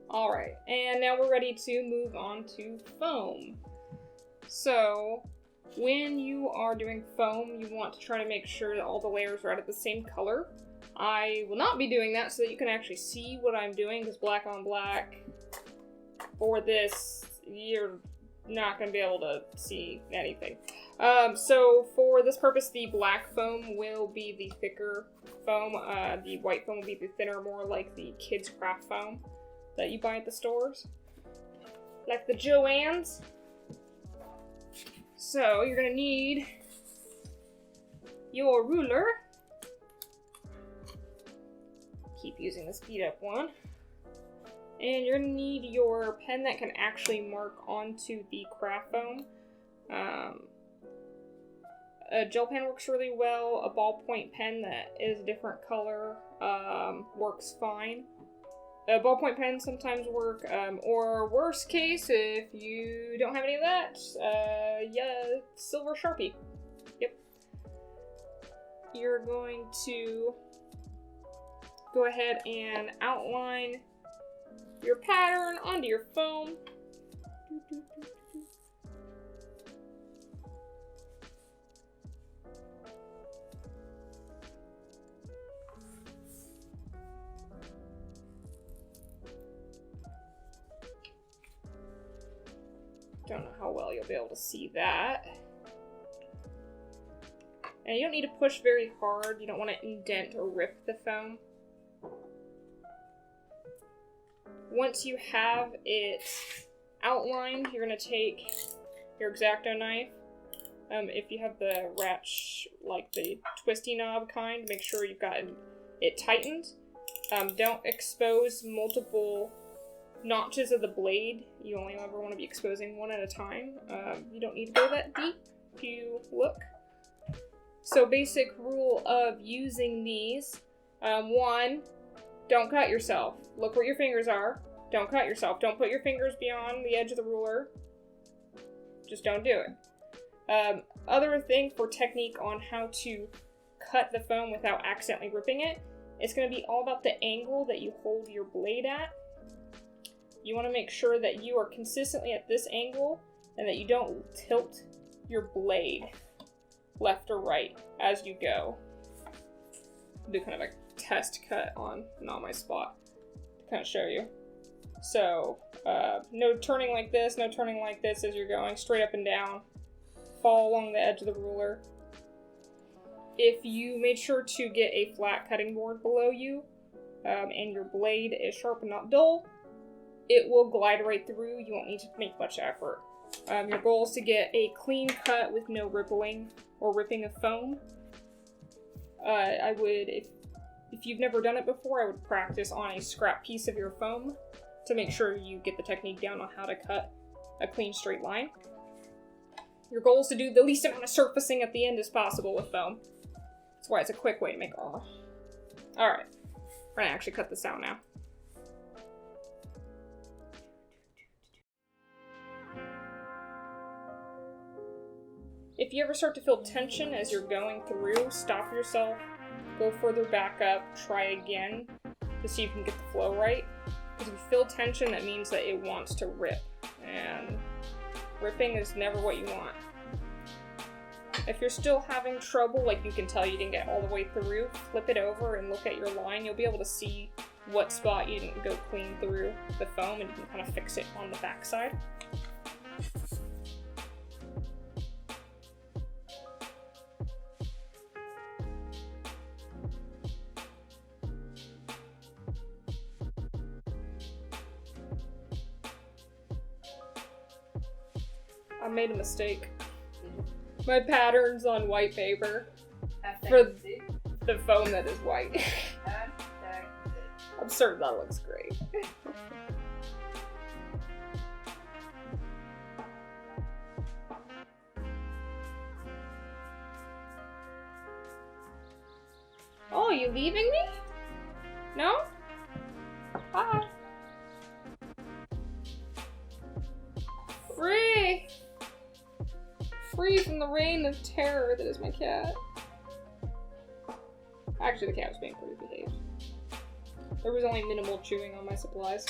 Alright, and now we're ready to move on to foam. So, when you are doing foam, you want to try to make sure that all the layers are out of the same color. I will not be doing that so that you can actually see what I'm doing, because black on black, for this, you're not going to be able to see anything. So for this purpose, the black foam will be the thicker foam. The white foam will be the thinner, more like the kids' craft foam that you buy at the stores. Like the Joann's. So you're going to need your ruler. Keep using the speed up one. And you're going to need your pen that can actually mark onto the craft foam. A gel pen works really well. A ballpoint pen that is a different color works fine. A ballpoint pen sometimes work, or worst case, if you don't have any of that, yeah, silver Sharpie. Yep. You're going to go ahead and outline your pattern onto your foam. Don't know how well you'll be able to see that. And you don't need to push very hard. You don't want to indent or rip the foam. Once you have it outlined, you're going to take your X-Acto knife. If you have the like the twisty knob kind, make sure you've got it tightened. Don't expose multiple notches of the blade. You only ever want to be exposing one at a time. You don't need to go that deep if you look. So basic rule of using these. 1, don't cut yourself. Look where your fingers are. Don't cut yourself. Don't put your fingers beyond the edge of the ruler. Just don't do it. Other thing for technique on how to cut the foam without accidentally ripping it, it's going to be all about the angle that you hold your blade at. You want to make sure that you are consistently at this angle and that you don't tilt your blade left or right as you go. Do kind of a test cut on my spot to kind of show you. So, no turning like this, no turning like this as you're going, straight up and down. Follow along the edge of the ruler. If you made sure to get a flat cutting board below you, and your blade is sharp and not dull, it will glide right through. You won't need to make much effort. Your goal is to get a clean cut with no rippling or ripping of foam. I would, if you've never done it before, I would practice on a scrap piece of your foam to make sure you get the technique down on how to cut a clean straight line. Your goal is to do the least amount of surfacing at the end as possible with foam. That's why it's a quick way to make all. Alright, we're gonna actually cut this out now. If you ever start to feel tension as you're going through, stop yourself, go further back up, try again to see if you can get the flow right. Because if you feel tension, that means that it wants to rip, and ripping is never what you want. If you're still having trouble, like you can tell you didn't get all the way through, flip it over and look at your line. You'll be able to see what spot you didn't go clean through the foam, and you can kind of fix it on the back side. I made a mistake. My pattern's on white paper for the foam that is white. I'm certain that looks great. Oh, you leaving me? No? Bye. Free! Free from the reign of terror that is my cat. Actually, the cat was being pretty behaved. There was only minimal chewing on my supplies.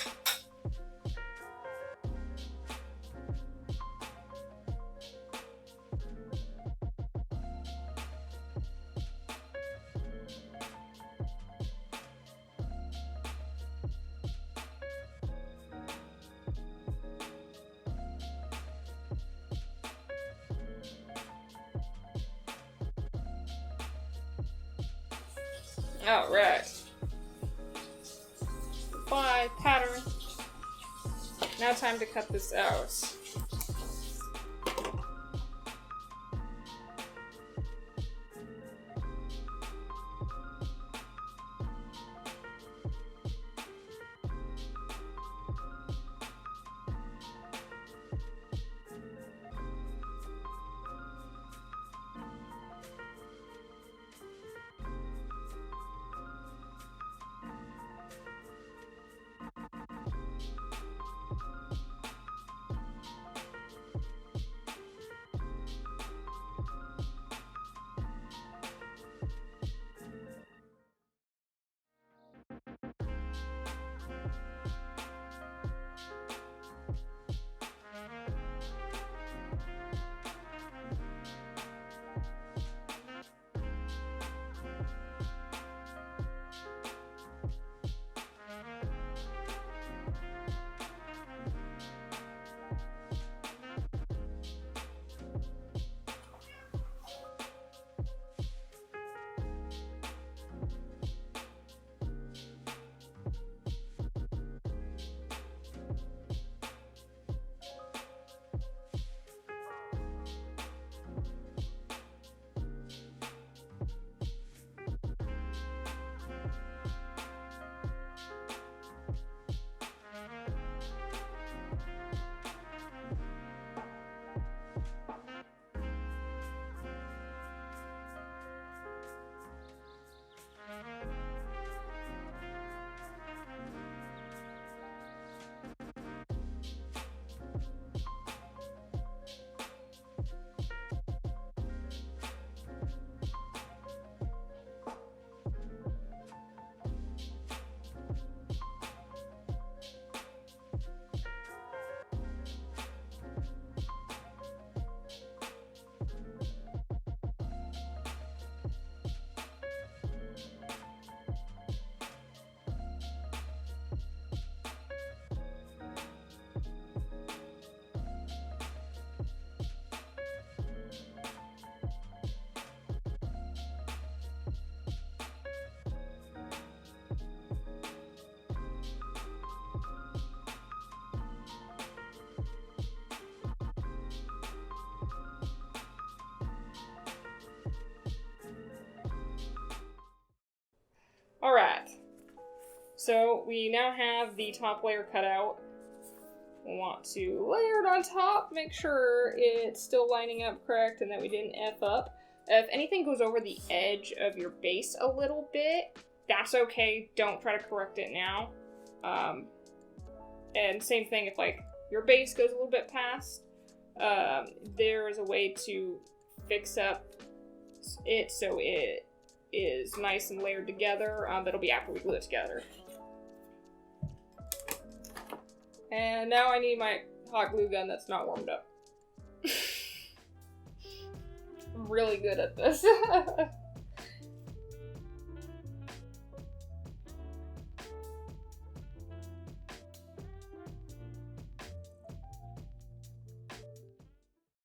Alright. Apply pattern. Now time to cut this out. Alright, so we now have the top layer cut out. We want to layer it on top, make sure it's still lining up correct and that we didn't F up. If anything goes over the edge of your base a little bit, that's okay, don't try to correct it now. And same thing if like your base goes a little bit past, there is a way to fix up it so it is nice and layered together. That'll be after we glue it together. And now I need my hot glue gun that's not warmed up. I'm really good at this.